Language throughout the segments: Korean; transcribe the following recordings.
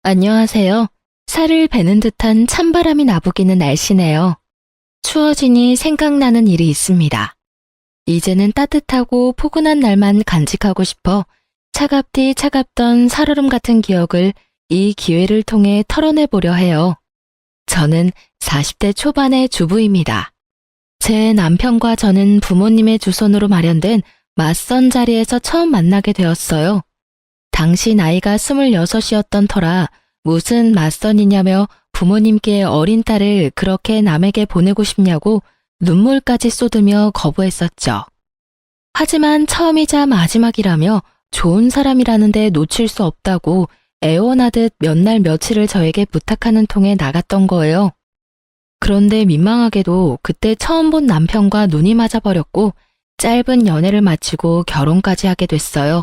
안녕하세요. 살을 베는 듯한 찬바람이 나부기는 날씨네요. 추워지니 생각나는 일이 있습니다. 이제는 따뜻하고 포근한 날만 간직하고 싶어 차갑디 차갑던 살얼음 같은 기억을 이 기회를 통해 털어내보려 해요. 저는 40대 초반의 주부입니다. 제 남편과 저는 부모님의 주선으로 마련된 맞선 자리에서 처음 만나게 되었어요. 당시 나이가 26이었던 터라 무슨 맞선이냐며 부모님께 어린 딸을 그렇게 남에게 보내고 싶냐고 눈물까지 쏟으며 거부했었죠. 하지만 처음이자 마지막이라며 좋은 사람이라는데 놓칠 수 없다고 애원하듯 몇 날 며칠을 저에게 부탁하는 통에 나갔던 거예요. 그런데 민망하게도 그때 처음 본 남편과 눈이 맞아버렸고 짧은 연애를 마치고 결혼까지 하게 됐어요.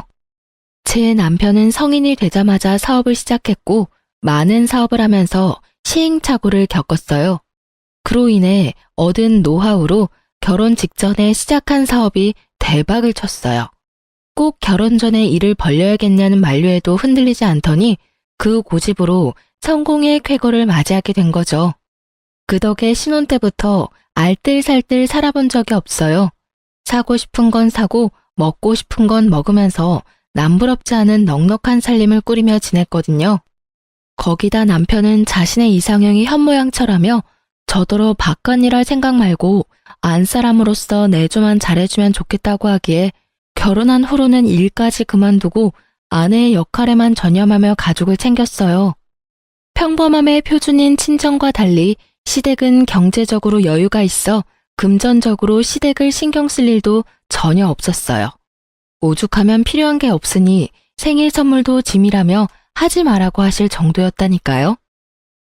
제 남편은 성인이 되자마자 사업을 시작했고 많은 사업을 하면서 시행착오를 겪었어요. 그로 인해 얻은 노하우로 결혼 직전에 시작한 사업이 대박을 쳤어요. 꼭 결혼 전에 일을 벌려야겠냐는 만류에도 흔들리지 않더니 그 고집으로 성공의 쾌거를 맞이하게 된 거죠. 그 덕에 신혼 때부터 알뜰살뜰 살아본 적이 없어요. 사고 싶은 건 사고 먹고 싶은 건 먹으면서 남부럽지 않은 넉넉한 살림을 꾸리며 지냈거든요. 거기다 남편은 자신의 이상형이 현모양처라며 저더러 바깥일할 생각 말고 안사람으로서 내조만 잘해주면 좋겠다고 하기에 결혼한 후로는 일까지 그만두고 아내의 역할에만 전념하며 가족을 챙겼어요. 평범함의 표준인 친정과 달리 시댁은 경제적으로 여유가 있어 금전적으로 시댁을 신경 쓸 일도 전혀 없었어요. 오죽하면 필요한 게 없으니 생일 선물도 짐이라며 하지 말라고 하실 정도였다니까요.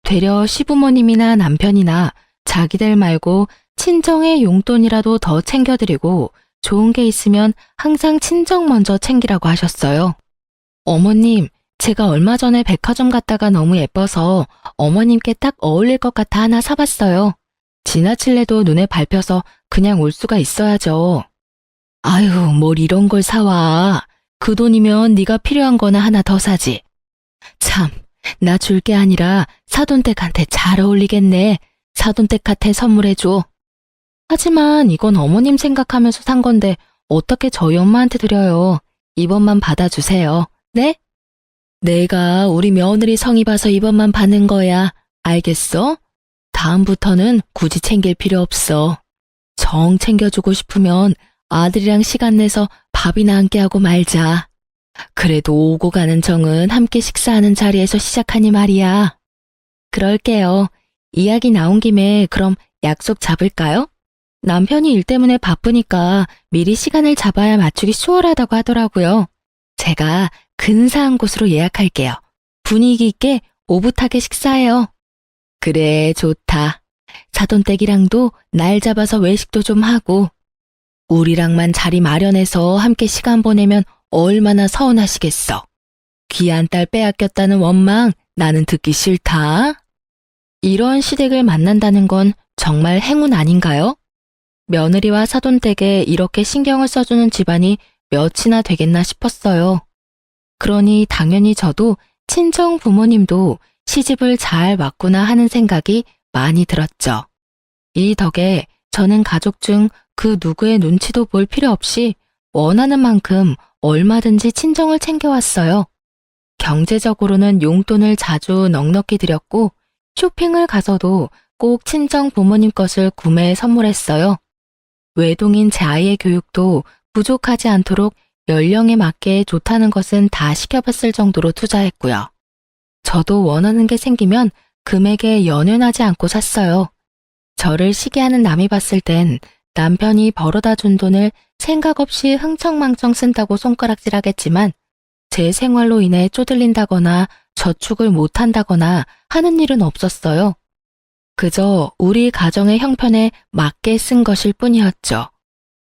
되려 시부모님이나 남편이나 자기들 말고 친정의 용돈이라도 더 챙겨드리고 좋은 게 있으면 항상 친정 먼저 챙기라고 하셨어요. 어머님, 제가 얼마 전에 백화점 갔다가 너무 예뻐서 어머님께 딱 어울릴 것 같아 하나 사봤어요. 지나칠래도 눈에 밟혀서 그냥 올 수가 있어야죠. 아유, 뭘 이런 걸 사와. 그 돈이면 네가 필요한 거나 하나 더 사지. 참, 나 줄 게 아니라 사돈댁한테 잘 어울리겠네. 사돈댁한테 선물해줘. 하지만 이건 어머님 생각하면서 산 건데 어떻게 저희 엄마한테 드려요. 이번만 받아주세요. 네? 내가 우리 며느리 성의 봐서 이번만 받는 거야. 알겠어? 다음부터는 굳이 챙길 필요 없어. 정 챙겨주고 싶으면 아들이랑 시간 내서 밥이나 함께 하고 말자. 그래도 오고 가는 정은 함께 식사하는 자리에서 시작하니 말이야. 그럴게요. 이야기 나온 김에 그럼 약속 잡을까요? 남편이 일 때문에 바쁘니까 미리 시간을 잡아야 맞추기 수월하다고 하더라고요. 제가 근사한 곳으로 예약할게요. 분위기 있게 오붓하게 식사해요. 그래, 좋다. 사돈댁이랑도 날 잡아서 외식도 좀 하고. 우리랑만 자리 마련해서 함께 시간 보내면 얼마나 서운하시겠어. 귀한 딸 빼앗겼다는 원망 나는 듣기 싫다. 이런 시댁을 만난다는 건 정말 행운 아닌가요? 며느리와 사돈댁에 이렇게 신경을 써주는 집안이 몇이나 되겠나 싶었어요. 그러니 당연히 저도 친정 부모님도 시집을 잘 왔구나 하는 생각이 많이 들었죠. 이 덕에 저는 가족 중 그 누구의 눈치도 볼 필요 없이 원하는 만큼 얼마든지 친정을 챙겨왔어요. 경제적으로는 용돈을 자주 넉넉히 드렸고 쇼핑을 가서도 꼭 친정 부모님 것을 구매해 선물했어요. 외동인 제 아이의 교육도 부족하지 않도록 연령에 맞게 좋다는 것은 다 시켜봤을 정도로 투자했고요. 저도 원하는 게 생기면 금액에 연연하지 않고 샀어요. 저를 시기하는 남이 봤을 땐 남편이 벌어다 준 돈을 생각 없이 흥청망청 쓴다고 손가락질하겠지만 제 생활로 인해 쪼들린다거나 저축을 못한다거나 하는 일은 없었어요. 그저 우리 가정의 형편에 맞게 쓴 것일 뿐이었죠.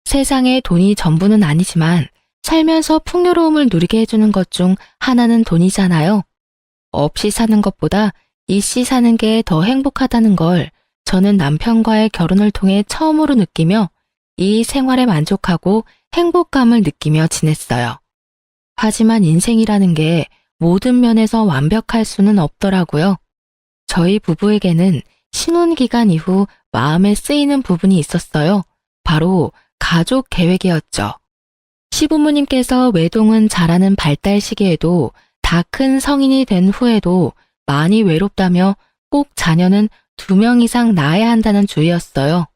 세상에 돈이 전부는 아니지만 살면서 풍요로움을 누리게 해주는 것 중 하나는 돈이잖아요. 없이 사는 것보다 있이 사는 게 더 행복하다는 걸 저는 남편과의 결혼을 통해 처음으로 느끼며 이 생활에 만족하고 행복감을 느끼며 지냈어요. 하지만 인생이라는 게 모든 면에서 완벽할 수는 없더라고요. 저희 부부에게는 신혼 기간 이후 마음에 쓰이는 부분이 있었어요. 바로 가족 계획이었죠. 시부모님께서 외동은 잘하는 발달 시기에도 다 큰 성인이 된 후에도 많이 외롭다며 꼭 자녀는 2명 이상 낳아야 한다는 주의였어요.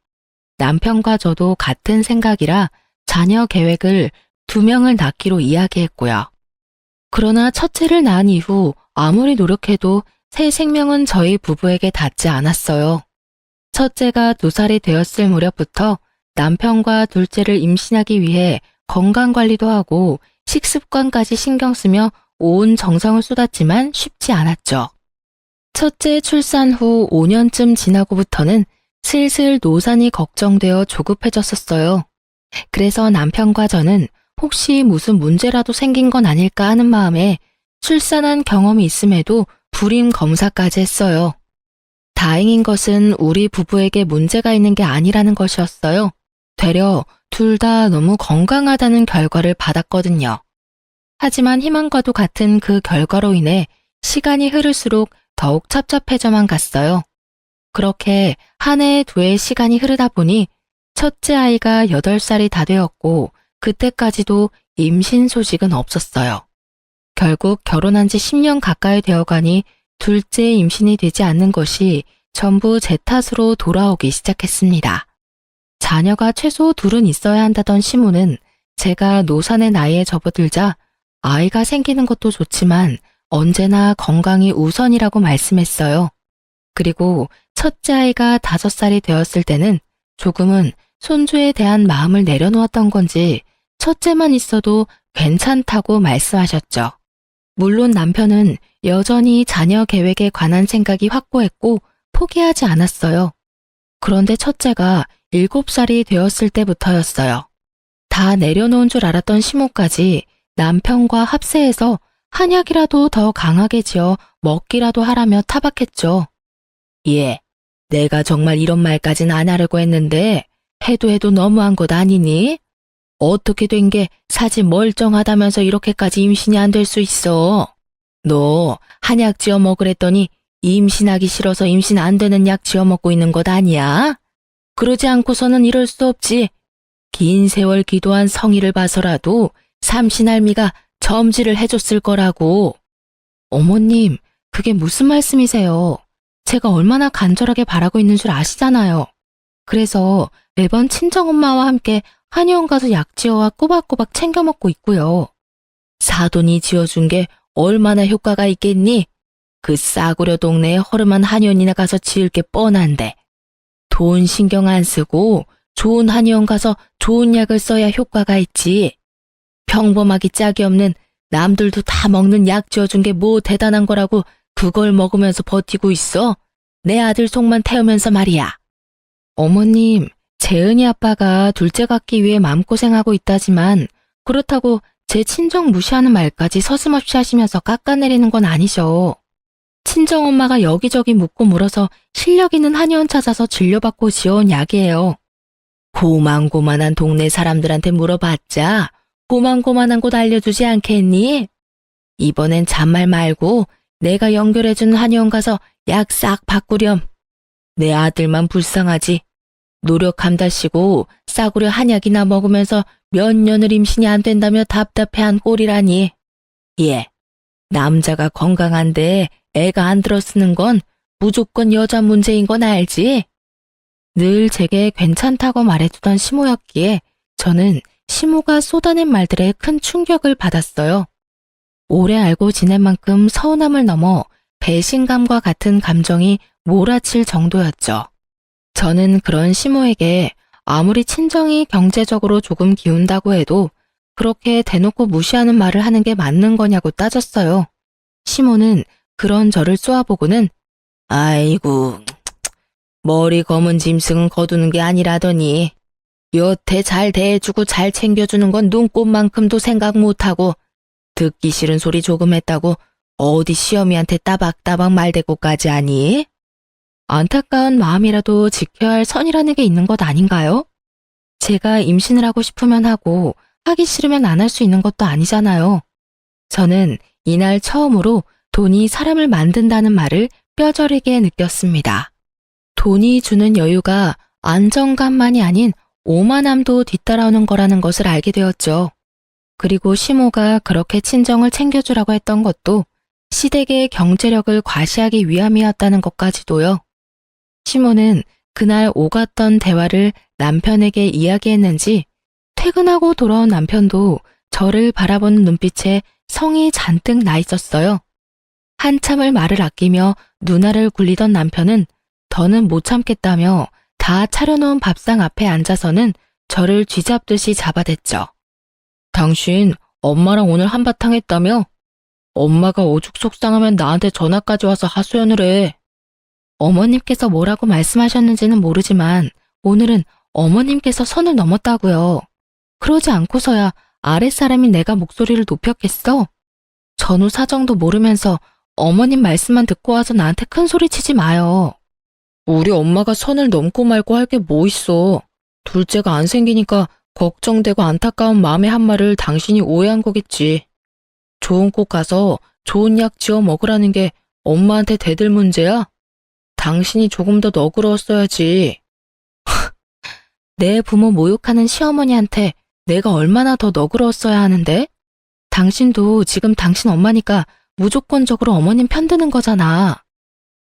남편과 저도 같은 생각이라 자녀 계획을 2명을 낳기로 이야기했고요. 그러나 첫째를 낳은 이후 아무리 노력해도 새 생명은 저희 부부에게 닿지 않았어요. 첫째가 2살이 되었을 무렵부터 남편과 둘째를 임신하기 위해 건강관리도 하고 식습관까지 신경 쓰며 온 정성을 쏟았지만 쉽지 않았죠. 첫째 출산 후 5년쯤 지나고부터는 슬슬 노산이 걱정되어 조급해졌었어요. 그래서 남편과 저는 혹시 무슨 문제라도 생긴 건 아닐까 하는 마음에 출산한 경험이 있음에도 불임 검사까지 했어요. 다행인 것은 우리 부부에게 문제가 있는 게 아니라는 것이었어요. 되려 둘 다 너무 건강하다는 결과를 받았거든요. 하지만 희망과도 같은 그 결과로 인해 시간이 흐를수록 더욱 찹찹해져만 갔어요. 그렇게 한 해 두 해 시간이 흐르다 보니 첫째 아이가 8살이 다 되었고 그때까지도 임신 소식은 없었어요. 결국 결혼한 지 10년 가까이 되어가니 둘째 임신이 되지 않는 것이 전부 제 탓으로 돌아오기 시작했습니다. 자녀가 최소 2은 있어야 한다던 시모는 제가 노산의 나이에 접어들자 아이가 생기는 것도 좋지만 언제나 건강이 우선이라고 말씀했어요. 그리고 첫째 아이가 5살이 되었을 때는 조금은 손주에 대한 마음을 내려놓았던 건지 첫째만 있어도 괜찮다고 말씀하셨죠. 물론 남편은 여전히 자녀 계획에 관한 생각이 확고했고 포기하지 않았어요. 그런데 첫째가 7살이 되었을 때부터였어요. 다 내려놓은 줄 알았던 시모까지 남편과 합세해서 한약이라도 더 강하게 지어 먹기라도 하라며 타박했죠. 예, 내가 정말 이런 말까진 안 하려고 했는데 해도 너무한 것 아니니? 어떻게 된 게 사지 멀쩡하다면서 이렇게까지 임신이 안 될 수 있어? 너 한약 지어 먹으랬더니 임신하기 싫어서 임신 안 되는 약 지어 먹고 있는 것 아니야? 그러지 않고서는 이럴 수 없지. 긴 세월 기도한 성의를 봐서라도 삼신할미가 점지를 해줬을 거라고. 어머님, 그게 무슨 말씀이세요? 제가 얼마나 간절하게 바라고 있는 줄 아시잖아요. 그래서 매번 친정엄마와 함께 한의원 가서 약 지어와 꼬박꼬박 챙겨 먹고 있고요. 사돈이 지어준 게 얼마나 효과가 있겠니? 그 싸구려 동네에 허름한 한의원이나 가서 지을 게 뻔한데. 돈 신경 안 쓰고 좋은 한의원 가서 좋은 약을 써야 효과가 있지. 평범하기 짝이 없는 남들도 다 먹는 약 지어준 게 뭐 대단한 거라고 그걸 먹으면서 버티고 있어? 내 아들 속만 태우면서 말이야. 어머님, 재은이 아빠가 둘째 갖기 위해 마음고생하고 있다지만 그렇다고 제 친정 무시하는 말까지 서슴없이 하시면서 깎아내리는 건 아니죠. 친정엄마가 여기저기 묻고 물어서 실력 있는 한의원 찾아서 진료받고 지어온 약이에요. 고만고만한 동네 사람들한테 물어봤자 고만고만한 곳 알려주지 않겠니? 이번엔 잔말 말고 내가 연결해준 한의원 가서 약 싹 바꾸렴. 내 아들만 불쌍하지. 노력함다시고 싸구려 한약이나 먹으면서 몇 년을 임신이 안 된다며 답답해한 꼴이라니. 예, 남자가 건강한데 애가 안 들어쓰는 건 무조건 여자 문제인 건 알지? 늘 제게 괜찮다고 말해주던 시모였기에 저는 시모가 쏟아낸 말들에 큰 충격을 받았어요. 오래 알고 지낸 만큼 서운함을 넘어 배신감과 같은 감정이 몰아칠 정도였죠. 저는 그런 시모에게 아무리 친정이 경제적으로 조금 기운다고 해도 그렇게 대놓고 무시하는 말을 하는 게 맞는 거냐고 따졌어요. 시모는 그런 저를 쏘아보고는 아이고, 머리 검은 짐승은 거두는 게 아니라더니 여태 잘 대해주고 잘 챙겨주는 건 눈꽃만큼도 생각 못하고 듣기 싫은 소리 조금 했다고 어디 시어미한테 따박따박 말대꾸까지 하니? 안타까운 마음이라도 지켜야 할 선이라는 게 있는 것 아닌가요? 제가 임신을 하고 싶으면 하고 하기 싫으면 안 할 수 있는 것도 아니잖아요. 저는 이날 처음으로 돈이 사람을 만든다는 말을 뼈저리게 느꼈습니다. 돈이 주는 여유가 안정감만이 아닌 오만함도 뒤따라오는 거라는 것을 알게 되었죠. 그리고 시모가 그렇게 친정을 챙겨주라고 했던 것도 시댁의 경제력을 과시하기 위함이었다는 것까지도요. 시모는 그날 오갔던 대화를 남편에게 이야기했는지 퇴근하고 돌아온 남편도 저를 바라보는 눈빛에 성이 잔뜩 나 있었어요. 한참을 말을 아끼며 누나를 굴리던 남편은 더는 못 참겠다며 다 차려놓은 밥상 앞에 앉아서는 저를 쥐잡듯이 잡아댔죠. 당신 엄마랑 오늘 한바탕 했다며? 엄마가 오죽 속상하면 나한테 전화까지 와서 하소연을 해. 어머님께서 뭐라고 말씀하셨는지는 모르지만 오늘은 어머님께서 선을 넘었다고요. 그러지 않고서야 아랫사람이 내가 목소리를 높였겠어? 전후 사정도 모르면서 어머님 말씀만 듣고 와서 나한테 큰 소리 치지 마요. 우리 엄마가 선을 넘고 말고 할 게 뭐 있어. 둘째가 안 생기니까 걱정되고 안타까운 마음의 한 말을 당신이 오해한 거겠지. 좋은 곳 가서 좋은 약 지어 먹으라는 게 엄마한테 대들 문제야? 당신이 조금 더 너그러웠어야지. 내 부모 모욕하는 시어머니한테 내가 얼마나 더 너그러웠어야 하는데? 당신도 지금 당신 엄마니까 무조건적으로 어머님 편드는 거잖아.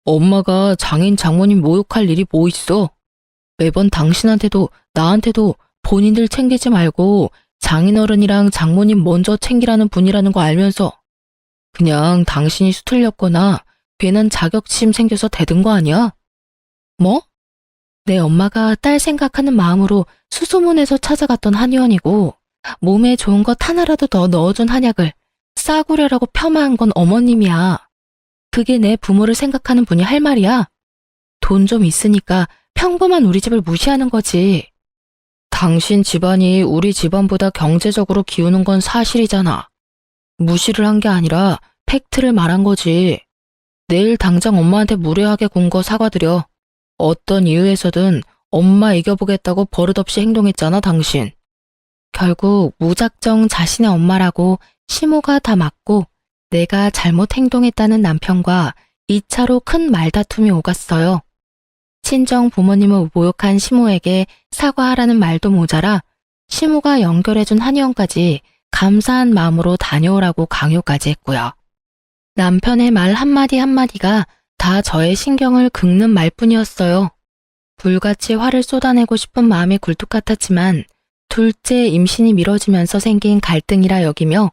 엄마가 장인 장모님 모욕할 일이 뭐 있어? 매번 당신한테도 나한테도 본인들 챙기지 말고 장인어른이랑 장모님 먼저 챙기라는 분이라는 거 알면서 그냥 당신이 수틀렸거나 괜한 자격심 생겨서 대든 거 아니야? 뭐? 내 엄마가 딸 생각하는 마음으로 수소문해서 찾아갔던 한의원이고 몸에 좋은 것 하나라도 더 넣어준 한약을 싸구려라고 폄하한 건 어머님이야. 그게 내 부모를 생각하는 분이 할 말이야? 돈 좀 있으니까 평범한 우리 집을 무시하는 거지. 당신 집안이 우리 집안보다 경제적으로 기우는 건 사실이잖아. 무시를 한 게 아니라 팩트를 말한 거지. 내일 당장 엄마한테 무례하게 군 거 사과드려. 어떤 이유에서든 엄마 이겨보겠다고 버릇없이 행동했잖아, 당신. 결국 무작정 자신의 엄마라고 시모가 다 맞고 내가 잘못 행동했다는 남편과 2차로 큰 말다툼이 오갔어요. 친정 부모님을 모욕한 시모에게 사과하라는 말도 모자라 시모가 연결해준 한의원까지 감사한 마음으로 다녀오라고 강요까지 했고요. 남편의 말 한마디 한마디가 다 저의 신경을 긁는 말뿐이었어요. 불같이 화를 쏟아내고 싶은 마음이 굴뚝 같았지만 둘째 임신이 미뤄지면서 생긴 갈등이라 여기며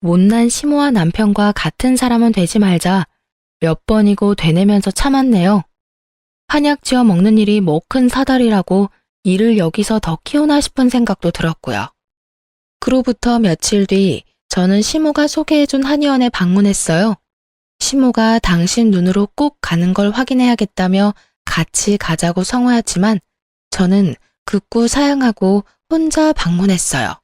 못난 시모와 남편과 같은 사람은 되지 말자 몇 번이고 되뇌면서 참았네요. 한약 지어 먹는 일이 뭐 큰 사달이라고 일을 여기서 더 키우나 싶은 생각도 들었고요. 그로부터 며칠 뒤 저는 시모가 소개해준 한의원에 방문했어요. 시모가 당신 눈으로 꼭 가는 걸 확인해야겠다며 같이 가자고 성화했지만 저는 극구 사양하고 혼자 방문했어요.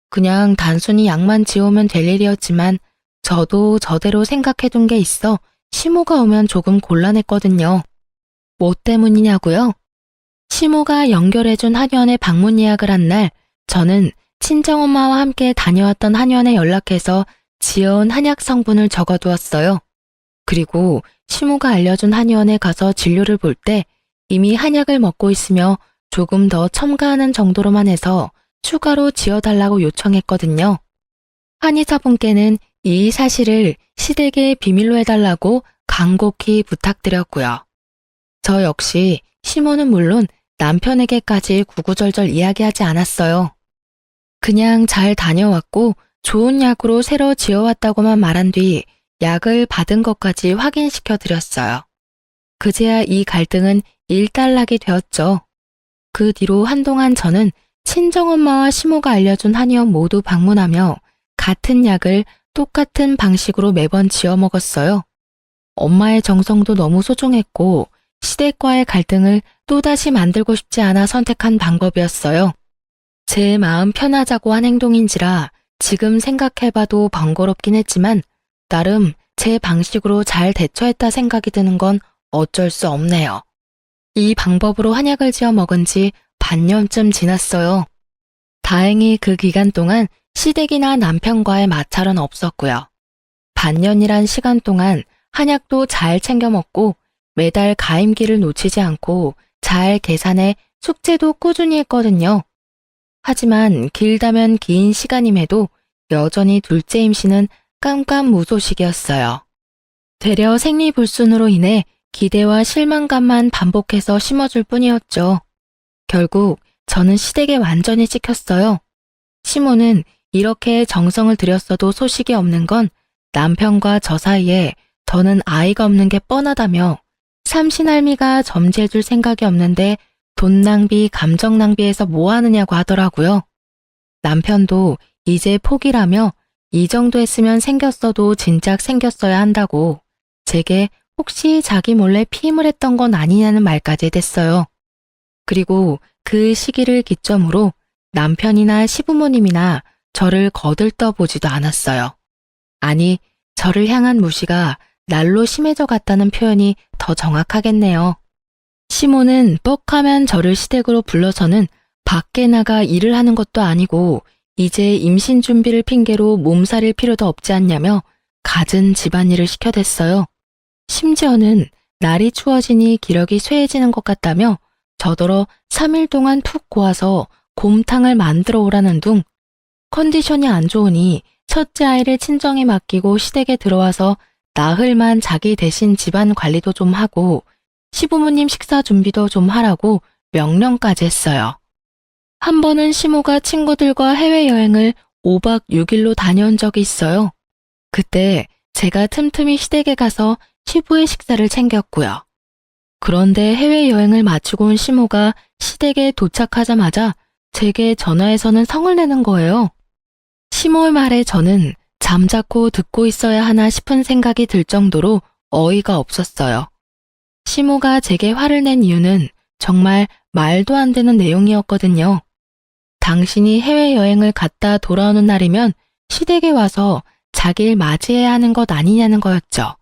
그냥 단순히 약만 지우면 될 일이었지만 저도 저대로 생각해둔 게 있어 시모가 오면 조금 곤란했거든요. 뭐 때문이냐고요? 시모가 연결해준 한의원에 방문 예약을 한 날 저는 친정엄마와 함께 다녀왔던 한의원에 연락해서 지어온 한약 성분을 적어두었어요. 그리고 시모가 알려준 한의원에 가서 진료를 볼 때 이미 한약을 먹고 있으며 조금 더 첨가하는 정도로만 해서 추가로 지어달라고 요청했거든요. 한의사분께는 이 사실을 시댁에 비밀로 해달라고 간곡히 부탁드렸고요. 저 역시 시모는 물론 남편에게까지 구구절절 이야기하지 않았어요. 그냥 잘 다녀왔고 좋은 약으로 새로 지어왔다고만 말한 뒤 약을 받은 것까지 확인시켜 드렸어요. 그제야 이 갈등은 일단락이 되었죠. 그 뒤로 한동안 저는 친정엄마와 시모가 알려준 한의원 모두 방문하며 같은 약을 똑같은 방식으로 매번 지어 먹었어요. 엄마의 정성도 너무 소중했고 시댁과의 갈등을 또다시 만들고 싶지 않아 선택한 방법이었어요. 제 마음 편하자고 한 행동인지라 지금 생각해봐도 번거롭긴 했지만 나름 제 방식으로 잘 대처했다 생각이 드는 건 어쩔 수 없네요. 이 방법으로 한약을 지어 먹은 지 반년쯤 지났어요. 다행히 그 기간 동안 시댁이나 남편과의 마찰은 없었고요. 반년이란 시간 동안 한약도 잘 챙겨 먹고 매달 가임기를 놓치지 않고 잘 계산해 숙제도 꾸준히 했거든요. 하지만 길다면 긴 시간임에도 여전히 둘째 임신은 깜깜무소식이었어요. 되려 생리불순으로 인해 기대와 실망감만 반복해서 심어줄 뿐이었죠. 결국 저는 시댁에 완전히 찍혔어요. 시모는 이렇게 정성을 들였어도 소식이 없는 건 남편과 저 사이에 더는 아이가 없는 게 뻔하다며 삼신할미가 점지해줄 생각이 없는데 돈 낭비, 감정 낭비해서 뭐 하느냐고 하더라고요. 남편도 이제 포기라며 이 정도 했으면 생겼어도 진작 생겼어야 한다고 제게 혹시 자기 몰래 피임을 했던 건 아니냐는 말까지 됐어요. 그리고 그 시기를 기점으로 남편이나 시부모님이나 저를 거들떠보지도 않았어요. 아니, 저를 향한 무시가 날로 심해져 갔다는 표현이 더 정확하겠네요. 시모는 뻑하면 저를 시댁으로 불러서는 밖에 나가 일을 하는 것도 아니고 이제 임신 준비를 핑계로 몸살일 필요도 없지 않냐며 갖은 집안일을 시켜댔어요. 심지어는 날이 추워지니 기력이 쇠해지는 것 같다며 저더러 3일 동안 푹 고아서 곰탕을 만들어 오라는 둥. 컨디션이 안 좋으니 첫째 아이를 친정에 맡기고 시댁에 들어와서 나흘만 자기 대신 집안 관리도 좀 하고 시부모님 식사 준비도 좀 하라고 명령까지 했어요. 한 번은 시모가 친구들과 해외여행을 5박 6일로 다녀온 적이 있어요. 그때 제가 틈틈이 시댁에 가서 시부의 식사를 챙겼고요. 그런데 해외여행을 마치고 온 시모가 시댁에 도착하자마자 제게 전화해서는 성을 내는 거예요. 시모의 말에 저는 잠자코 듣고 있어야 하나 싶은 생각이 들 정도로 어이가 없었어요. 시모가 제게 화를 낸 이유는 정말 말도 안 되는 내용이었거든요. 당신이 해외여행을 갔다 돌아오는 날이면 시댁에 와서 자기를 맞이해야 하는 것 아니냐는 거였죠.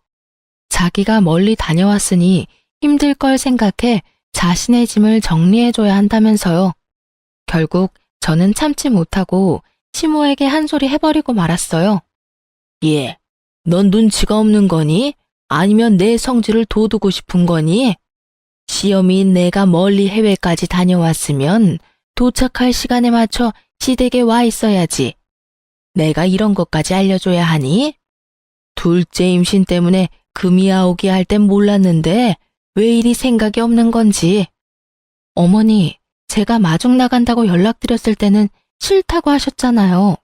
자기가 멀리 다녀왔으니 힘들 걸 생각해 자신의 짐을 정리해줘야 한다면서요. 결국 저는 참지 못하고 시모에게 한 소리 해버리고 말았어요. 예, 넌 눈치가 없는 거니? 아니면 내 성질을 돋우고 싶은 거니? 시험이 내가 멀리 해외까지 다녀왔으면 도착할 시간에 맞춰 시댁에 와 있어야지. 내가 이런 것까지 알려줘야 하니? 둘째 임신 때문에 금이 아오기 할 땐 몰랐는데 왜 이리 생각이 없는 건지. 어머니, 제가 마중 나간다고 연락드렸을 때는 싫다고 하셨잖아요.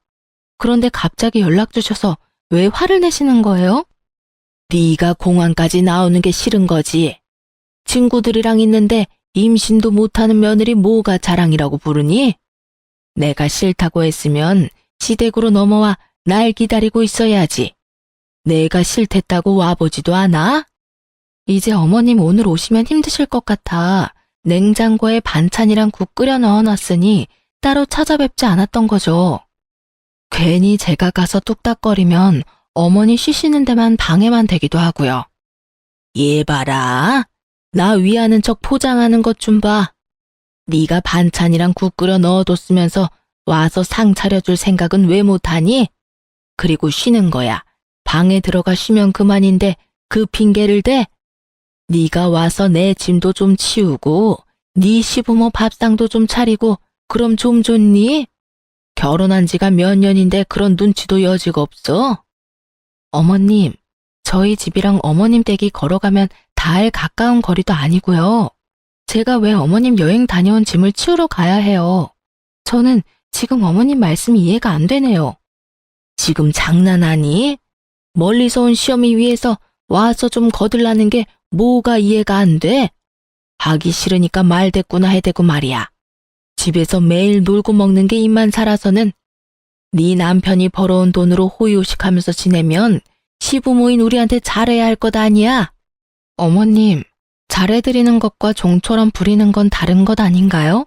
그런데 갑자기 연락 주셔서 왜 화를 내시는 거예요? 네가 공항까지 나오는 게 싫은 거지. 친구들이랑 있는데 임신도 못하는 며느리 뭐가 자랑이라고 부르니? 내가 싫다고 했으면 시댁으로 넘어와 날 기다리고 있어야지. 내가 싫댔다고 와보지도 않아? 이제 어머님 오늘 오시면 힘드실 것 같아 냉장고에 반찬이랑 국 끓여 넣어놨으니 따로 찾아뵙지 않았던 거죠. 괜히 제가 가서 뚝딱거리면 어머니 쉬시는 데만 방해만 되기도 하고요. 얘 봐라. 나 위하는 척 포장하는 것 좀 봐. 네가 반찬이랑 국 끓여 넣어뒀으면서 와서 상 차려줄 생각은 왜 못하니? 그리고 쉬는 거야. 방에 들어가 쉬면 그만인데 그 핑계를 대? 네가 와서 내 짐도 좀 치우고 네 시부모 밥상도 좀 차리고 그럼 좀 좋니? 결혼한 지가 몇 년인데 그런 눈치도 여지가 없어? 어머님, 저희 집이랑 어머님 댁이 걸어가면 닿을 가까운 거리도 아니고요. 제가 왜 어머님 여행 다녀온 짐을 치우러 가야 해요? 저는 지금 어머님 말씀이 이해가 안 되네요. 지금 장난하니? 멀리서 온 시어미 위해서 와서 좀 거들라는 게 뭐가 이해가 안 돼? 하기 싫으니까 말대꾸나 해대고 말이야. 집에서 매일 놀고 먹는 게 입만 살아서는 네 남편이 벌어온 돈으로 호의호식하면서 지내면 시부모인 우리한테 잘해야 할 것 아니야? 어머님, 잘해드리는 것과 종처럼 부리는 건 다른 것 아닌가요?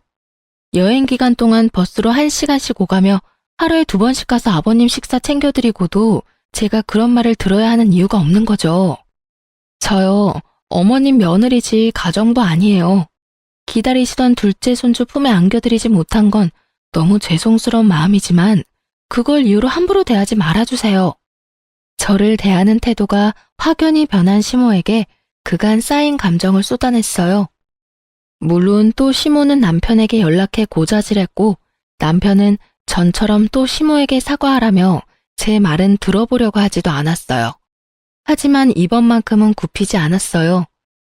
여행 기간 동안 버스로 1시간씩 오가며 하루에 2번씩 가서 아버님 식사 챙겨드리고도 제가 그런 말을 들어야 하는 이유가 없는 거죠. 저요, 어머님 며느리지 가정부 아니에요. 기다리시던 둘째 손주 품에 안겨드리지 못한 건 너무 죄송스러운 마음이지만 그걸 이유로 함부로 대하지 말아주세요. 저를 대하는 태도가 확연히 변한 시모에게 그간 쌓인 감정을 쏟아냈어요. 물론 또 시모는 남편에게 연락해 고자질했고 남편은 전처럼 또 시모에게 사과하라며 제 말은 들어보려고 하지도 않았어요. 하지만 이번만큼은 굽히지 않았어요.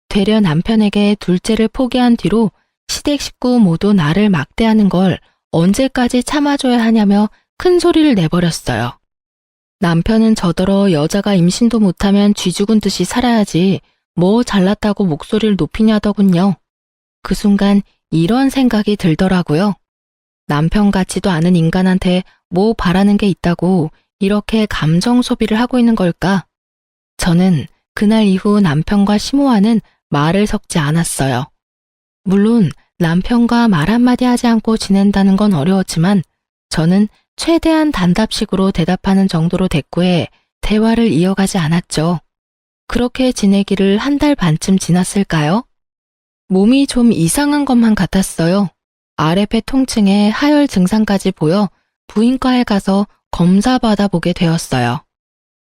되려 남편에게 둘째를 포기한 뒤로 시댁 식구 모두 나를 막대하는 걸 언제까지 참아줘야 하냐며 큰 소리를 내버렸어요. 남편은 저더러 여자가 임신도 못하면 쥐 죽은 듯이 살아야지 뭐 잘났다고 목소리를 높이냐더군요. 그 순간 이런 생각이 들더라고요. 남편 같지도 않은 인간한테 뭐 바라는 게 있다고 이렇게 감정 소비를 하고 있는 걸까? 저는 그날 이후 남편과 시모와는 말을 섞지 않았어요. 물론 남편과 말 한마디 하지 않고 지낸다는 건 어려웠지만 저는 최대한 단답식으로 대답하는 정도로 대꾸해 대화를 이어가지 않았죠. 그렇게 지내기를 한 달 반쯤 지났을까요? 몸이 좀 이상한 것만 같았어요. 아랫배 통증에 하열 증상까지 보여 부인과에 가서 검사 받아보게 되었어요.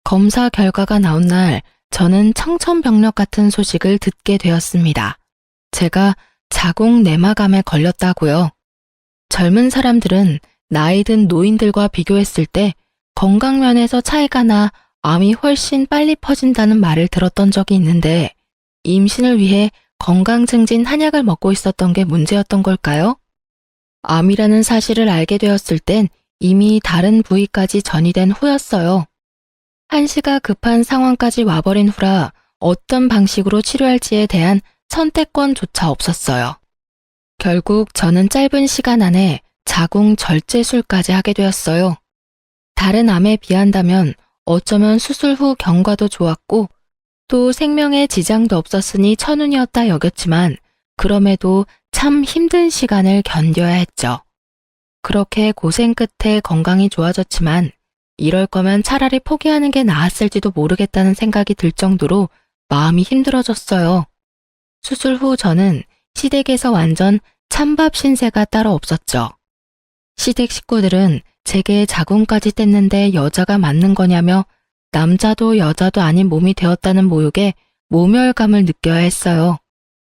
검사 결과가 나온 날 저는 청천벽력 같은 소식을 듣게 되었습니다. 제가 자궁 내막암에 걸렸다고요. 젊은 사람들은 나이 든 노인들과 비교했을 때 건강면에서 차이가 나 암이 훨씬 빨리 퍼진다는 말을 들었던 적이 있는데 임신을 위해 건강 증진 한약을 먹고 있었던 게 문제였던 걸까요? 암이라는 사실을 알게 되었을 땐 이미 다른 부위까지 전이된 후였어요. 한시가 급한 상황까지 와버린 후라 어떤 방식으로 치료할지에 대한 선택권조차 없었어요. 결국 저는 짧은 시간 안에 자궁 절제술까지 하게 되었어요. 다른 암에 비한다면 어쩌면 수술 후 경과도 좋았고 또 생명에 지장도 없었으니 천운이었다 여겼지만 그럼에도 참 힘든 시간을 견뎌야 했죠. 그렇게 고생 끝에 건강이 좋아졌지만 이럴 거면 차라리 포기하는 게 나았을지도 모르겠다는 생각이 들 정도로 마음이 힘들어졌어요. 수술 후 저는 시댁에서 완전 찬밥 신세가 따로 없었죠. 시댁 식구들은 제게 자궁까지 뗐는데 여자가 맞는 거냐며 남자도 여자도 아닌 몸이 되었다는 모욕에 모멸감을 느껴야 했어요.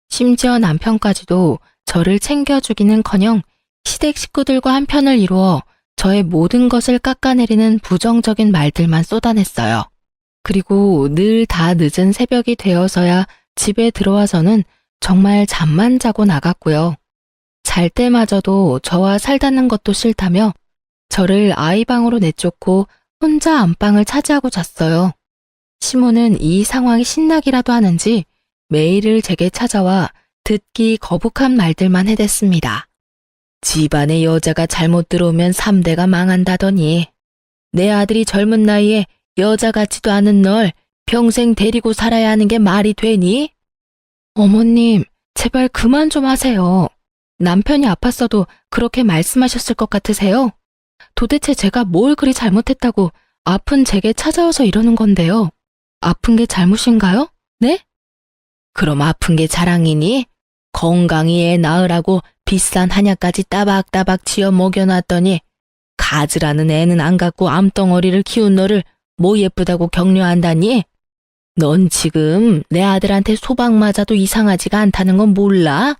심지어 남편까지도 저를 챙겨주기는커녕 시댁 식구들과 한편을 이루어 저의 모든 것을 깎아내리는 부정적인 말들만 쏟아냈어요. 그리고 늘 다 늦은 새벽이 되어서야 집에 들어와서는 정말 잠만 자고 나갔고요. 잘 때마저도 저와 살다는 것도 싫다며 저를 아이 방으로 내쫓고 혼자 안방을 차지하고 잤어요. 시모는 이 상황이 신나기라도 하는지 매일을 제게 찾아와 듣기 거북한 말들만 해댔습니다. 집안에 여자가 잘못 들어오면 3대가 망한다더니 내 아들이 젊은 나이에 여자 같지도 않은 널 평생 데리고 살아야 하는 게 말이 되니? 어머님, 제발 그만 좀 하세요. 남편이 아팠어도 그렇게 말씀하셨을 것 같으세요? 도대체 제가 뭘 그리 잘못했다고 아픈 제게 찾아와서 이러는 건데요. 아픈 게 잘못인가요? 네? 그럼 아픈 게 자랑이니? 건강히 애 낳으라고 비싼 한약까지 따박따박 지어 먹여놨더니 가즈라는 애는 안 갖고 암덩어리를 키운 너를 뭐 예쁘다고 격려한다니? 넌 지금 내 아들한테 소방 맞아도 이상하지가 않다는 건 몰라?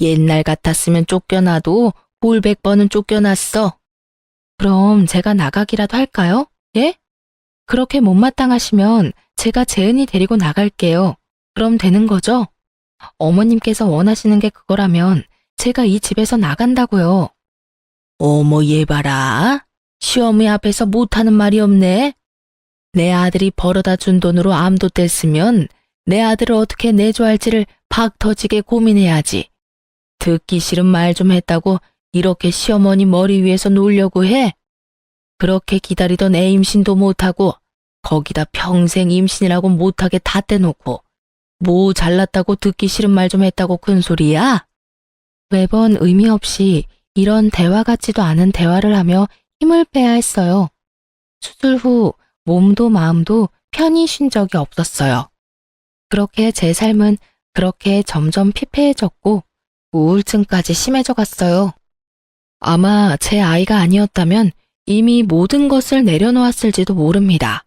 옛날 같았으면 쫓겨나도 골백 번은 쫓겨났어. 그럼 제가 나가기라도 할까요? 예? 그렇게 못마땅하시면 제가 재은이 데리고 나갈게요. 그럼 되는 거죠? 어머님께서 원하시는 게 그거라면 제가 이 집에서 나간다고요. 어머 얘 봐라. 시어머니 앞에서 못하는 말이 없네. 내 아들이 벌어다 준 돈으로 암도 뗐으면 내 아들을 어떻게 내줘야 할지를 박 터지게 고민해야지. 듣기 싫은 말 좀 했다고 이렇게 시어머니 머리 위에서 놀려고 해? 그렇게 기다리던 애 임신도 못하고 거기다 평생 임신이라고 못하게 다 떼놓고 뭐 잘났다고 듣기 싫은 말 좀 했다고 큰 소리야? 매번 의미 없이 이런 대화 같지도 않은 대화를 하며 힘을 빼야 했어요. 수술 후 몸도 마음도 편히 쉰 적이 없었어요. 그렇게 제 삶은 그렇게 점점 피폐해졌고 우울증까지 심해져 갔어요. 아마 제 아이가 아니었다면 이미 모든 것을 내려놓았을지도 모릅니다.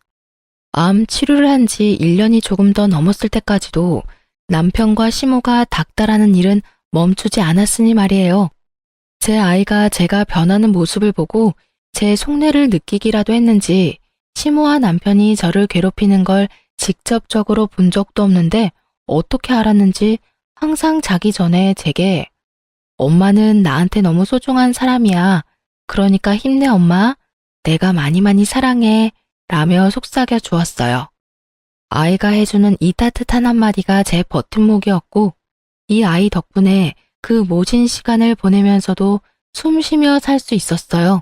암 치료를 한 지 1년이 조금 더 넘었을 때까지도 남편과 시모가 닥달하는 일은 멈추지 않았으니 말이에요. 제 아이가 제가 변하는 모습을 보고 제 속내를 느끼기라도 했는지 시모와 남편이 저를 괴롭히는 걸 직접적으로 본 적도 없는데 어떻게 알았는지 항상 자기 전에 제게 엄마는 나한테 너무 소중한 사람이야. 그러니까 힘내 엄마. 내가 많이 사랑해. 라며 속삭여 주었어요. 아이가 해주는 이 따뜻한 한마디가 제 버팀목이었고 이 아이 덕분에 그 모진 시간을 보내면서도 숨 쉬며 살 수 있었어요.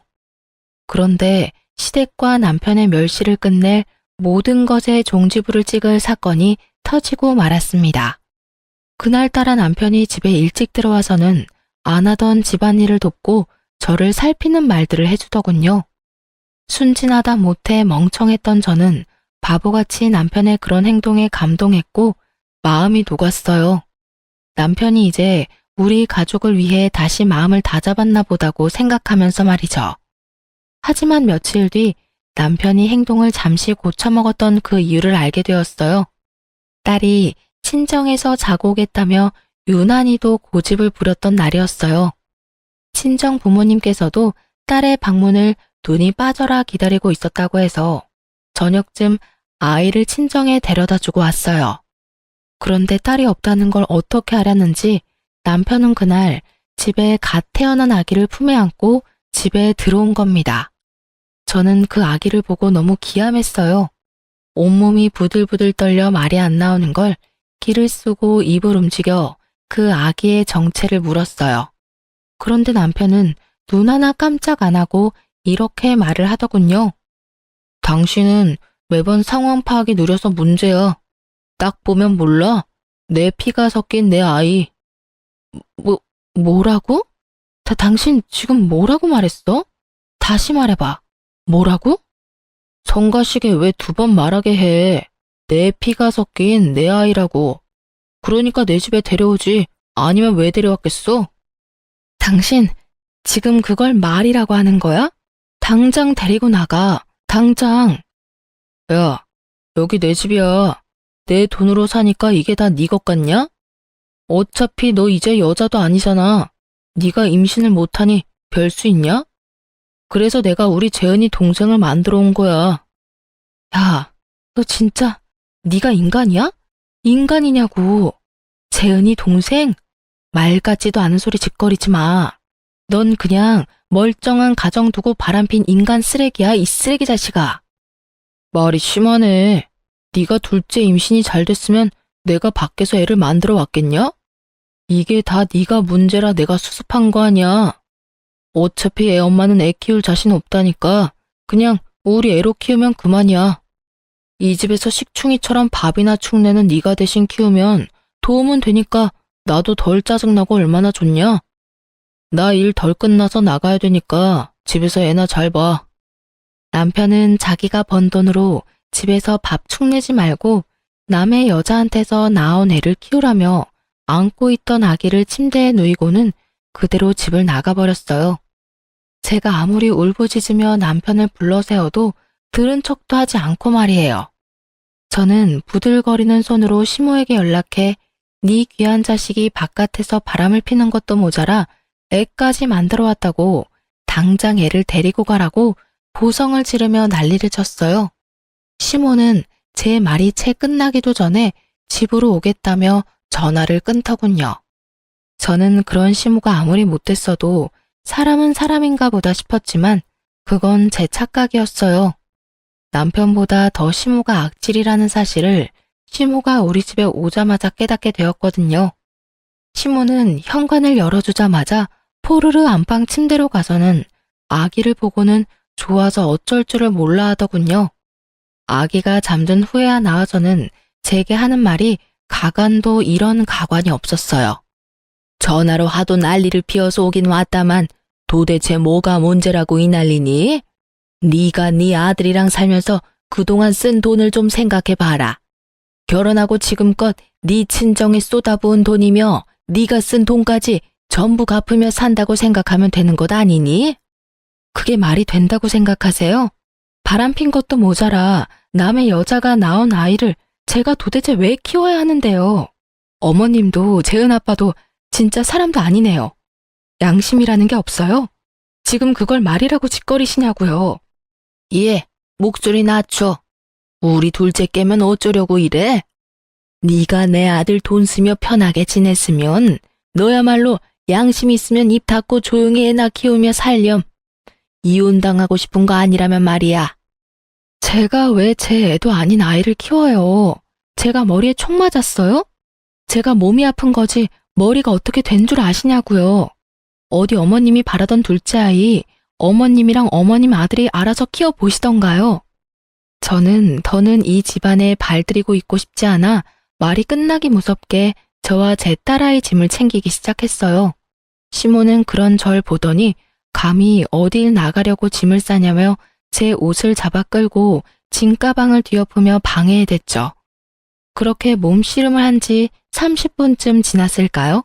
그런데 시댁과 남편의 멸시를 끝낼 모든 것에 종지부를 찍을 사건이 터지고 말았습니다. 그날따라 남편이 집에 일찍 들어와서는 안 하던 집안일을 돕고 저를 살피는 말들을 해주더군요. 순진하다 못해 멍청했던 저는 바보같이 남편의 그런 행동에 감동했고 마음이 녹았어요. 남편이 이제 우리 가족을 위해 다시 마음을 다잡았나 보다고 생각하면서 말이죠. 하지만 며칠 뒤 남편이 행동을 잠시 고쳐먹었던 그 이유를 알게 되었어요. 딸이 친정에서 자고 오겠다며 유난히도 고집을 부렸던 날이었어요. 친정 부모님께서도 딸의 방문을 눈이 빠져라 기다리고 있었다고 해서 저녁쯤 아이를 친정에 데려다 주고 왔어요. 그런데 딸이 없다는 걸 어떻게 알았는지 남편은 그날 집에 갓 태어난 아기를 품에 안고 집에 들어온 겁니다. 저는 그 아기를 보고 너무 기함했어요. 온몸이 부들부들 떨려 말이 안 나오는 걸 기를 쓰고 입을 움직여 그 아기의 정체를 물었어요. 그런데 남편은 눈 하나 깜짝 안 하고 이렇게 말을 하더군요. 당신은 매번 상황 파악이 느려서 문제야. 딱 보면 몰라. 내 피가 섞인 내 아이. 뭐라고? 당신 지금 뭐라고 말했어? 다시 말해봐. 뭐라고? 성가시게 왜 2번 말하게 해. 내 피가 섞인 내 아이라고. 그러니까 내 집에 데려오지. 아니면 왜 데려왔겠어? 당신 지금 그걸 말이라고 하는 거야? 당장 데리고 나가. 당장. 야, 여기 내 집이야. 내 돈으로 사니까 이게 다 네 것 같냐? 어차피 너 이제 여자도 아니잖아. 네가 임신을 못하니 별 수 있냐? 그래서 내가 우리 재은이 동생을 만들어 온 거야. 야, 너 진짜 네가 인간이야? 인간이냐고. 재은이 동생? 말 같지도 않은 소리 짓거리지 마. 넌 그냥 멀쩡한 가정 두고 바람핀 인간 쓰레기야, 이 쓰레기 자식아. 말이 심하네. 네가 둘째 임신이 잘 됐으면 내가 밖에서 애를 만들어 왔겠냐? 이게 다 네가 문제라 내가 수습한 거 아니야. 어차피 애 엄마는 애 키울 자신 없다니까 그냥 우리 애로 키우면 그만이야. 이 집에서 식충이처럼 밥이나 축내는 네가 대신 키우면 도움은 되니까 나도 덜 짜증나고 얼마나 좋냐? 나 일 덜 끝나서 나가야 되니까 집에서 애나 잘 봐. 남편은 자기가 번 돈으로 집에서 밥 축내지 말고 남의 여자한테서 낳아온 애를 키우라며 안고 있던 아기를 침대에 누이고는 그대로 집을 나가버렸어요. 제가 아무리 울부짖으며 남편을 불러세워도 들은 척도 하지 않고 말이에요. 저는 부들거리는 손으로 시모에게 연락해 네 귀한 자식이 바깥에서 바람을 피는 것도 모자라 애까지 만들어 왔다고 당장 애를 데리고 가라고 고성을 지르며 난리를 쳤어요. 시모는 제 말이 채 끝나기도 전에 집으로 오겠다며 전화를 끊더군요. 저는 그런 시모가 아무리 못됐어도 사람은 사람인가 보다 싶었지만 그건 제 착각이었어요. 남편보다 더 시모가 악질이라는 사실을 시모가 우리 집에 오자마자 깨닫게 되었거든요. 시모는 현관을 열어주자마자 포르르 안방 침대로 가서는 아기를 보고는 좋아서 어쩔 줄을 몰라 하더군요. 아기가 잠든 후에야 나와서는 제게 하는 말이 가관도 이런 가관이 없었어요. 전화로 하도 난리를 피워서 오긴 왔다만 도대체 뭐가 문제라고 이 난리니? 네가 네 아들이랑 살면서 그동안 쓴 돈을 좀 생각해봐라. 결혼하고 지금껏 네 친정에 쏟아부은 돈이며 네가 쓴 돈까지 전부 갚으며 산다고 생각하면 되는 것 아니니? 그게 말이 된다고 생각하세요? 바람핀 것도 모자라 남의 여자가 낳은 아이를 제가 도대체 왜 키워야 하는데요? 어머님도 재은 아빠도 진짜 사람도 아니네요. 양심이라는 게 없어요? 지금 그걸 말이라고 짓거리시냐고요. 예, 목소리 낮춰. 우리 둘째 깨면 어쩌려고 이래? 네가 내 아들 돈 쓰며 편하게 지냈으면 너야말로 양심 있으면 입 닫고 조용히 애나 키우며 살렴. 이혼당하고 싶은 거 아니라면 말이야. 제가 왜 제 애도 아닌 아이를 키워요? 제가 머리에 총 맞았어요? 제가 몸이 아픈 거지 머리가 어떻게 된 줄 아시냐고요. 어디 어머님이 바라던 둘째 아이, 어머님이랑 어머님 아들이 알아서 키워보시던가요. 저는 더는 이 집안에 발들이고 있고 싶지 않아 말이 끝나기 무섭게 저와 제 딸아이 짐을 챙기기 시작했어요. 시모는 그런 절 보더니 감히 어딜 나가려고 짐을 싸냐며 제 옷을 잡아 끌고 짐가방을 뒤엎으며 방해해댔죠. 그렇게 몸씨름을 한 지 30분쯤 지났을까요?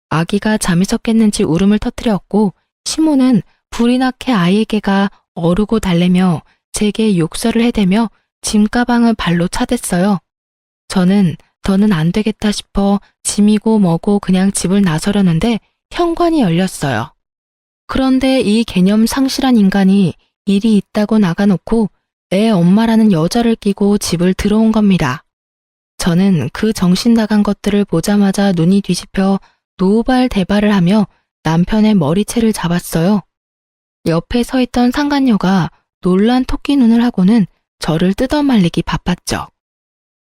아기가 잠이 섞였는지 울음을 터뜨렸고 시모는 불이 나게 아이에게가 어르고 달래며 제게 욕설을 해대며 짐가방을 발로 차댔어요. 저는 더는 안 되겠다 싶어 짐이고 뭐고 그냥 집을 나서려는데 현관이 열렸어요. 그런데 이 개념 상실한 인간이 일이 있다고 나가놓고 애 엄마라는 여자를 끼고 집을 들어온 겁니다. 저는 그 정신 나간 것들을 보자마자 눈이 뒤집혀 노발대발을 하며 남편의 머리채를 잡았어요. 옆에 서 있던 상간녀가 놀란 토끼 눈을 하고는 저를 뜯어말리기 바빴죠.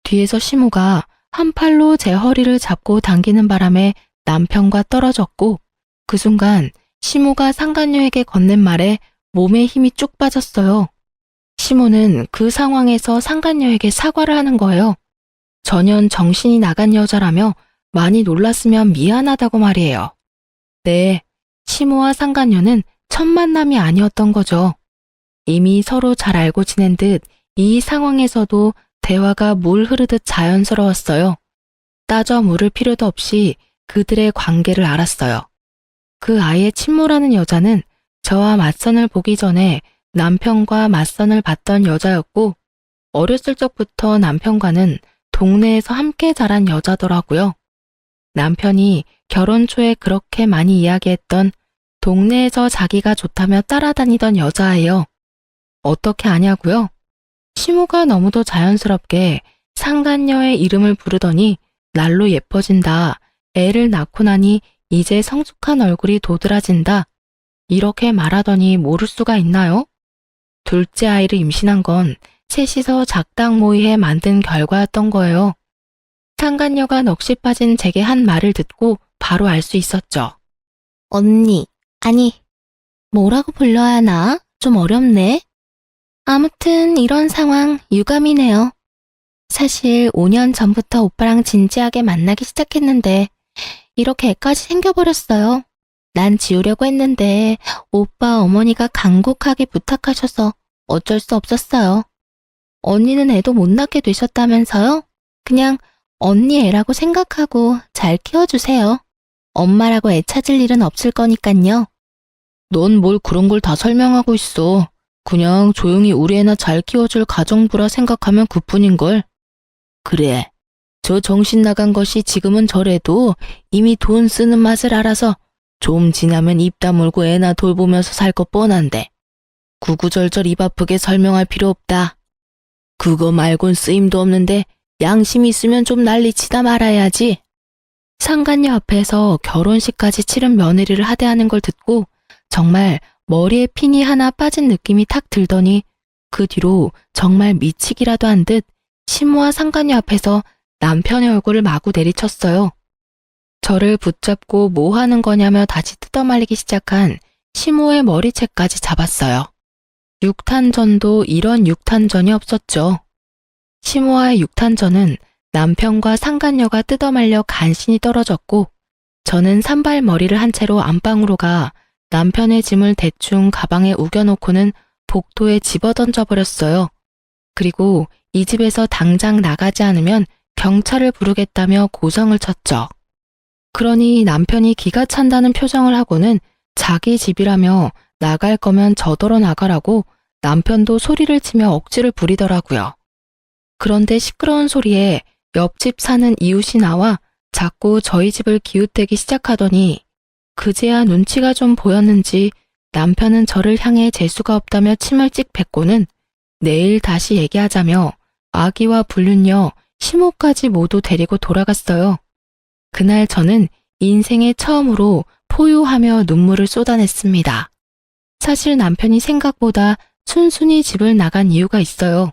뒤에서 시모가 한 팔로 제 허리를 잡고 당기는 바람에 남편과 떨어졌고 그 순간 시모가 상간녀에게 건넨 말에 몸에 힘이 쭉 빠졌어요. 시모는 그 상황에서 상간녀에게 사과를 하는 거예요. 전혀 정신이 나간 여자라며 많이 놀랐으면 미안하다고 말이에요. 네, 시모와 상간녀는 첫 만남이 아니었던 거죠. 이미 서로 잘 알고 지낸 듯 이 상황에서도 대화가 물 흐르듯 자연스러웠어요. 따져 물을 필요도 없이 그들의 관계를 알았어요. 그 아이의 친모라는 여자는 저와 맞선을 보기 전에 남편과 맞선을 봤던 여자였고 어렸을 적부터 남편과는 동네에서 함께 자란 여자더라고요. 남편이 결혼 초에 그렇게 많이 이야기했던 동네에서 자기가 좋다며 따라다니던 여자예요. 어떻게 아냐고요? 시모가 너무도 자연스럽게 상간녀의 이름을 부르더니 날로 예뻐진다. 애를 낳고 나니 이제 성숙한 얼굴이 도드라진다. 이렇게 말하더니 모를 수가 있나요? 둘째 아이를 임신한 건 셋이서 작당 모의해 만든 결과였던 거예요. 상간녀가 넋이 빠진 제게 한 말을 듣고 바로 알 수 있었죠. 언니, 아니, 뭐라고 불러야 하나? 좀 어렵네. 아무튼 이런 상황 유감이네요. 사실 5년 전부터 오빠랑 진지하게 만나기 시작했는데 이렇게 애까지 생겨버렸어요. 난 지우려고 했는데 오빠 어머니가 간곡하게 부탁하셔서 어쩔 수 없었어요. 언니는 애도 못 낳게 되셨다면서요? 그냥 언니 애라고 생각하고 잘 키워주세요. 엄마라고 애 찾을 일은 없을 거니깐요. 넌 뭘 그런 걸 다 설명하고 있어. 그냥 조용히 우리 애나 잘 키워줄 가정부라 생각하면 그뿐인걸. 그래, 저 정신 나간 것이 지금은 저래도 이미 돈 쓰는 맛을 알아서 좀 지나면 입 다물고 애나 돌보면서 살 것 뻔한데 구구절절 입 아프게 설명할 필요 없다. 그거 말곤 쓰임도 없는데 양심 있으면 좀 난리치다 말아야지. 상간녀 앞에서 결혼식까지 치른 며느리를 하대하는 걸 듣고 정말 머리에 핀이 하나 빠진 느낌이 탁 들더니 그 뒤로 정말 미치기라도 한 듯 시모와 상간녀 앞에서 남편의 얼굴을 마구 내리쳤어요. 저를 붙잡고 뭐 하는 거냐며 다시 뜯어말리기 시작한 시모의 머리채까지 잡았어요. 육탄전도 이런 육탄전이 없었죠. 시모와의 육탄전은 남편과 상간녀가 뜯어말려 간신히 떨어졌고 저는 산발머리를 한 채로 안방으로 가 남편의 짐을 대충 가방에 우겨놓고는 복도에 집어던져버렸어요. 그리고 이 집에서 당장 나가지 않으면 경찰을 부르겠다며 고성을 쳤죠. 그러니 남편이 기가 찬다는 표정을 하고는 자기 집이라며 나갈 거면 저더러 나가라고 남편도 소리를 치며 억지를 부리더라고요. 그런데 시끄러운 소리에 옆집 사는 이웃이 나와 자꾸 저희 집을 기웃대기 시작하더니 그제야 눈치가 좀 보였는지 남편은 저를 향해 재수가 없다며 침을 찍 뱉고는 내일 다시 얘기하자며 아기와 불륜녀, 시모까지 모두 데리고 돌아갔어요. 그날 저는 인생에 처음으로 포효하며 눈물을 쏟아냈습니다. 사실 남편이 생각보다 순순히 집을 나간 이유가 있어요.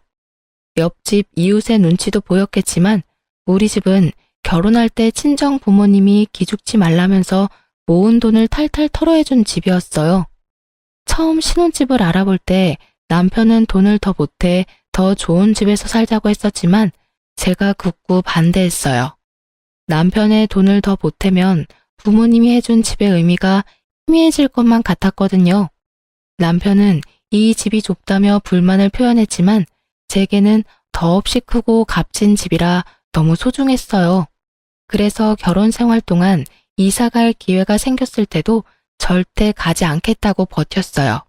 옆집 이웃의 눈치도 보였겠지만 우리 집은 결혼할 때 친정 부모님이 기죽지 말라면서 모은 돈을 탈탈 털어해준 집이었어요. 처음 신혼집을 알아볼 때 남편은 돈을 더 보태 더 좋은 집에서 살자고 했었지만 제가 극구 반대했어요. 남편의 돈을 더 보태면 부모님이 해준 집의 의미가 희미해질 것만 같았거든요. 남편은 이 집이 좁다며 불만을 표현했지만 제게는 더없이 크고 값진 집이라 너무 소중했어요. 그래서 결혼 생활 동안 이사갈 기회가 생겼을 때도 절대 가지 않겠다고 버텼어요.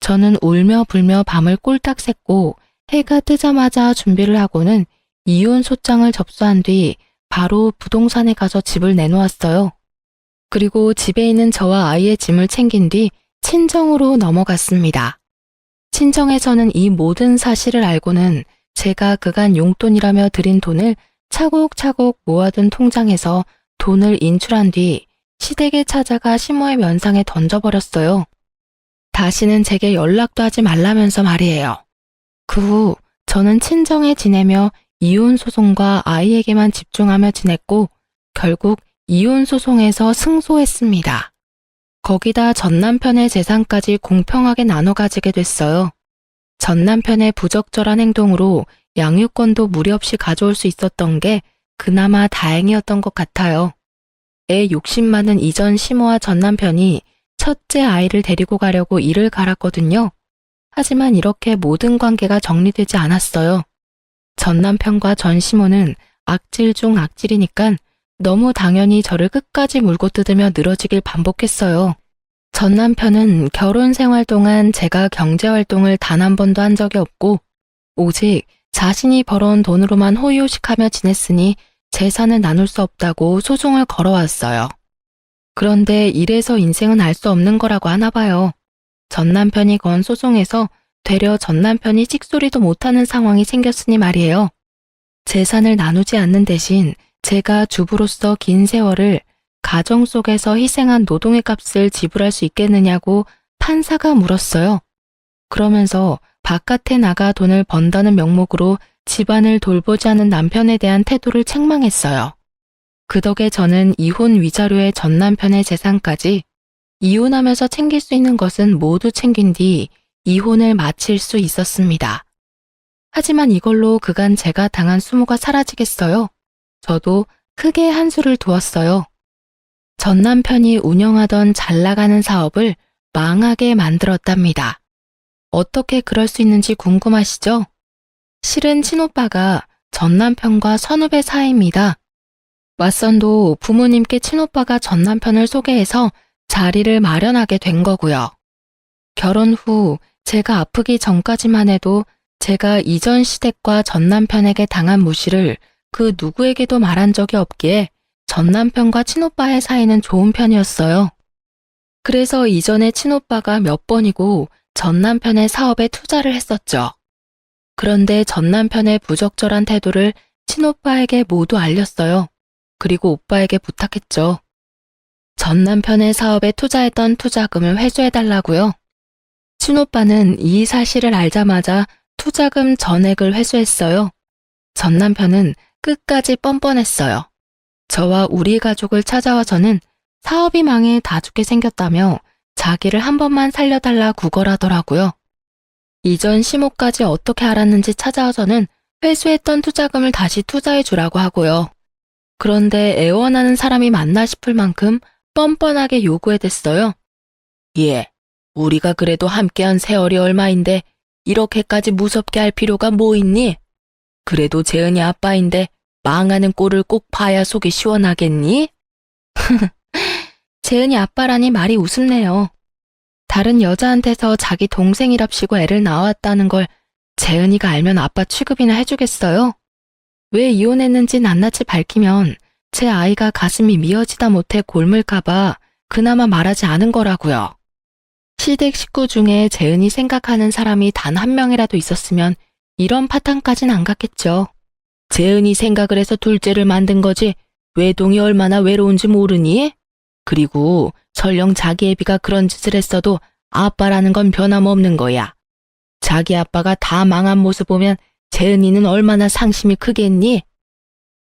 저는 울며 불며 밤을 꼴딱 샜고 해가 뜨자마자 준비를 하고는 이혼 소장을 접수한 뒤 바로 부동산에 가서 집을 내놓았어요. 그리고 집에 있는 저와 아이의 짐을 챙긴 뒤 친정으로 넘어갔습니다. 친정에서는 이 모든 사실을 알고는 제가 그간 용돈이라며 드린 돈을 차곡차곡 모아둔 통장에서 돈을 인출한 뒤 시댁에 찾아가 시모의 면상에 던져버렸어요. 다시는 제게 연락도 하지 말라면서 말이에요. 그 후 저는 친정에 지내며 이혼 소송과 아이에게만 집중하며 지냈고 결국 이혼 소송에서 승소했습니다. 거기다 전 남편의 재산까지 공평하게 나눠 가지게 됐어요. 전 남편의 부적절한 행동으로 양육권도 무리 없이 가져올 수 있었던 게 그나마 다행이었던 것 같아요. 애 욕심 많은 이전 시모와 전 남편이 첫째 아이를 데리고 가려고 이를 갈았거든요. 하지만 이렇게 모든 관계가 정리되지 않았어요. 전 남편과 전 시모는 악질 중 악질이니까 너무 당연히 저를 끝까지 물고 뜯으며 늘어지길 반복했어요. 전 남편은 결혼 생활 동안 제가 경제활동을 단 한 번도 한 적이 없고 오직 자신이 벌어온 돈으로만 호의호식하며 지냈으니 재산을 나눌 수 없다고 소송을 걸어왔어요. 그런데 이래서 인생은 알 수 없는 거라고 하나 봐요. 전 남편이 건 소송에서 되려 전 남편이 찍소리도 못하는 상황이 생겼으니 말이에요. 재산을 나누지 않는 대신 제가 주부로서 긴 세월을 가정 속에서 희생한 노동의 값을 지불할 수 있겠느냐고 판사가 물었어요. 그러면서 바깥에 나가 돈을 번다는 명목으로 집안을 돌보지 않은 남편에 대한 태도를 책망했어요. 그 덕에 저는 이혼 위자료의 전 남편의 재산까지 이혼하면서 챙길 수 있는 것은 모두 챙긴 뒤 이혼을 마칠 수 있었습니다. 하지만 이걸로 그간 제가 당한 수모가 사라지겠어요? 저도 크게 한수를 두었어요. 전 남편이 운영하던 잘 나가는 사업을 망하게 만들었답니다. 어떻게 그럴 수 있는지 궁금하시죠? 실은 친오빠가 전 남편과 선후배 사이입니다. 맞선도 부모님께 친오빠가 전 남편을 소개해서 자리를 마련하게 된 거고요. 결혼 후 제가 아프기 전까지만 해도 제가 이전 시댁과 전 남편에게 당한 무시를 그 누구에게도 말한 적이 없기에 전 남편과 친오빠의 사이는 좋은 편이었어요. 그래서 이전에 친오빠가 몇 번이고 전 남편의 사업에 투자를 했었죠. 그런데 전 남편의 부적절한 태도를 친오빠에게 모두 알렸어요. 그리고 오빠에게 부탁했죠. 전 남편의 사업에 투자했던 투자금을 회수해달라고요. 친오빠는 이 사실을 알자마자 투자금 전액을 회수했어요. 전 남편은 끝까지 뻔뻔했어요. 저와 우리 가족을 찾아와서는 사업이 망해 다 죽게 생겼다며 자기를 한 번만 살려달라 구걸하더라고요. 이전 시모까지 어떻게 알았는지 찾아와서는 회수했던 투자금을 다시 투자해 주라고 하고요. 그런데 애원하는 사람이 맞나 싶을 만큼 뻔뻔하게 요구해댔어요. 예, 우리가 그래도 함께한 세월이 얼마인데 이렇게까지 무섭게 할 필요가 뭐 있니? 그래도 재은이 아빠인데 망하는 꼴을 꼭 봐야 속이 시원하겠니? 재은이 아빠라니 말이 우습네요. 다른 여자한테서 자기 동생이랍시고 애를 낳았다는 걸 재은이가 알면 아빠 취급이나 해주겠어요? 왜 이혼했는지 낱낱이 밝히면 제 아이가 가슴이 미어지다 못해 곪을까봐 그나마 말하지 않은 거라고요. 시댁 식구 중에 재은이 생각하는 사람이 단 한 명이라도 있었으면 이런 파탄까진 안 갔겠죠. 재은이 생각을 해서 둘째를 만든 거지 외동이 얼마나 외로운지 모르니? 그리고 설령 자기 애비가 그런 짓을 했어도 아빠라는 건 변함없는 거야. 자기 아빠가 다 망한 모습 보면 재은이는 얼마나 상심이 크겠니?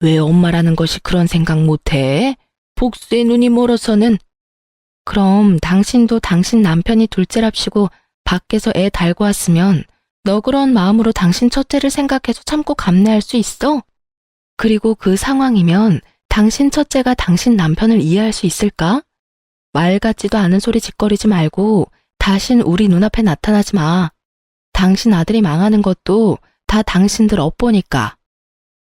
왜 엄마라는 것이 그런 생각 못해? 복수의 눈이 멀어서는. 그럼 당신도 당신 남편이 둘째랍시고 밖에서 애 달고 왔으면 너그러운 마음으로 당신 첫째를 생각해서 참고 감내할 수 있어? 그리고 그 상황이면 당신 첫째가 당신 남편을 이해할 수 있을까? 말 같지도 않은 소리 짓거리지 말고 다신 우리 눈앞에 나타나지 마. 당신 아들이 망하는 것도 다 당신들 업보니까.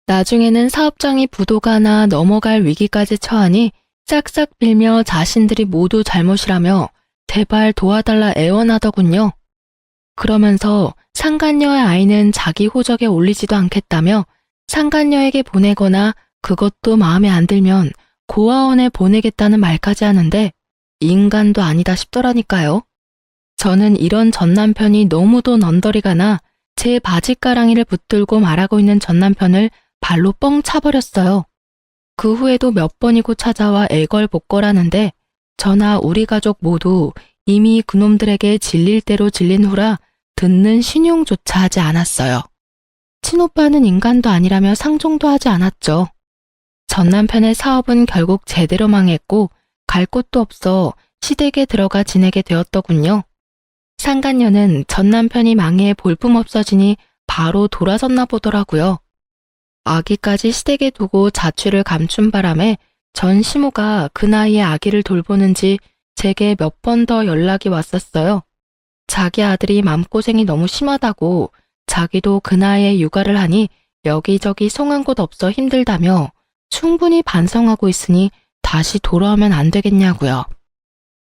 나중에는 사업장이 부도가 나 넘어갈 위기까지 처하니 싹싹 빌며 자신들이 모두 잘못이라며 제발 도와달라 애원하더군요. 그러면서 상간녀의 아이는 자기 호적에 올리지도 않겠다며 상간녀에게 보내거나 그것도 마음에 안 들면 고아원에 보내겠다는 말까지 하는데 인간도 아니다 싶더라니까요. 저는 이런 전남편이 너무도 넌더리가 나 제 바짓가랑이를 붙들고 말하고 있는 전남편을 발로 뻥 차버렸어요. 그 후에도 몇 번이고 찾아와 애걸복걸하는데 저나 우리 가족 모두 이미 그놈들에게 질릴 대로 질린 후라 듣는 신용조차 하지 않았어요. 친오빠는 인간도 아니라며 상종도 하지 않았죠. 전남편의 사업은 결국 제대로 망했고 갈 곳도 없어 시댁에 들어가 지내게 되었더군요. 상간녀는 전남편이 망해 볼품없어지니 바로 돌아섰나 보더라고요. 아기까지 시댁에 두고 자취를 감춘 바람에 전 시모가 그 나이에 아기를 돌보는지 제게 몇 번 더 연락이 왔었어요. 자기 아들이 맘고생이 너무 심하다고 자기도 그 나이에 육아를 하니 여기저기 송한 곳 없어 힘들다며 충분히 반성하고 있으니 다시 돌아오면 안 되겠냐고요.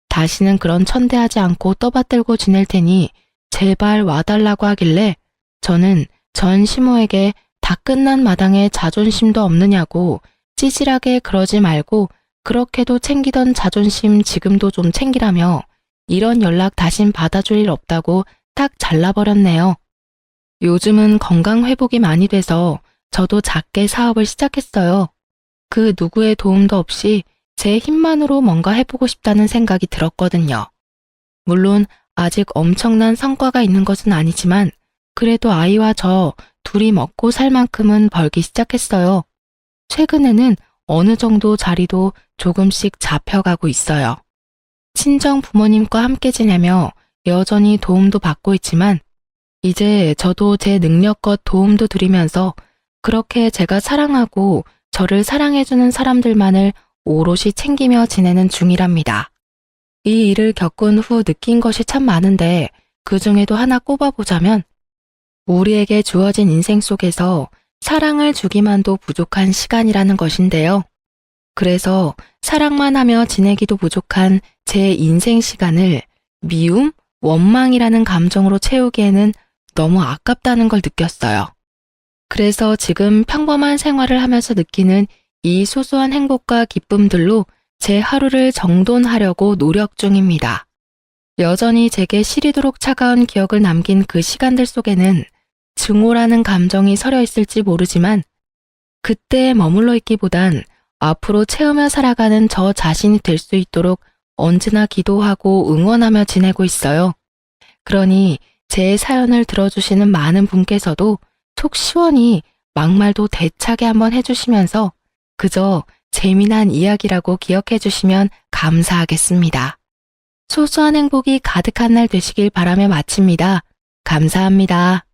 다시는 그런 천대하지 않고 떠받들고 지낼 테니 제발 와달라고 하길래 저는 전 시모에게 다 끝난 마당에 자존심도 없느냐고 찌질하게 그러지 말고 그렇게도 챙기던 자존심 지금도 좀 챙기라며 이런 연락 다신 받아줄 일 없다고 딱 잘라버렸네요. 요즘은 건강 회복이 많이 돼서 저도 작게 사업을 시작했어요. 그 누구의 도움도 없이 제 힘만으로 뭔가 해보고 싶다는 생각이 들었거든요. 물론 아직 엄청난 성과가 있는 것은 아니지만 그래도 아이와 저 둘이 먹고 살 만큼은 벌기 시작했어요. 최근에는 어느 정도 자리도 조금씩 잡혀가고 있어요. 친정 부모님과 함께 지내며 여전히 도움도 받고 있지만 이제 저도 제 능력껏 도움도 드리면서 그렇게 제가 사랑하고 저를 사랑해주는 사람들만을 오롯이 챙기며 지내는 중이랍니다. 이 일을 겪은 후 느낀 것이 참 많은데 그 중에도 하나 꼽아보자면 우리에게 주어진 인생 속에서 사랑을 주기만도 부족한 시간이라는 것인데요. 그래서 사랑만 하며 지내기도 부족한 제 인생 시간을 미움, 원망이라는 감정으로 채우기에는 너무 아깝다는 걸 느꼈어요. 그래서 지금 평범한 생활을 하면서 느끼는 이 소소한 행복과 기쁨들로 제 하루를 정돈하려고 노력 중입니다. 여전히 제게 시리도록 차가운 기억을 남긴 그 시간들 속에는 증오라는 감정이 서려 있을지 모르지만 그때에 머물러 있기보단 앞으로 채우며 살아가는 저 자신이 될 수 있도록 언제나 기도하고 응원하며 지내고 있어요. 그러니 제 사연을 들어주시는 많은 분께서도 속 시원히 막말도 대차게 한번 해주시면서 그저 재미난 이야기라고 기억해 주시면 감사하겠습니다. 소소한 행복이 가득한 날 되시길 바라며 마칩니다. 감사합니다.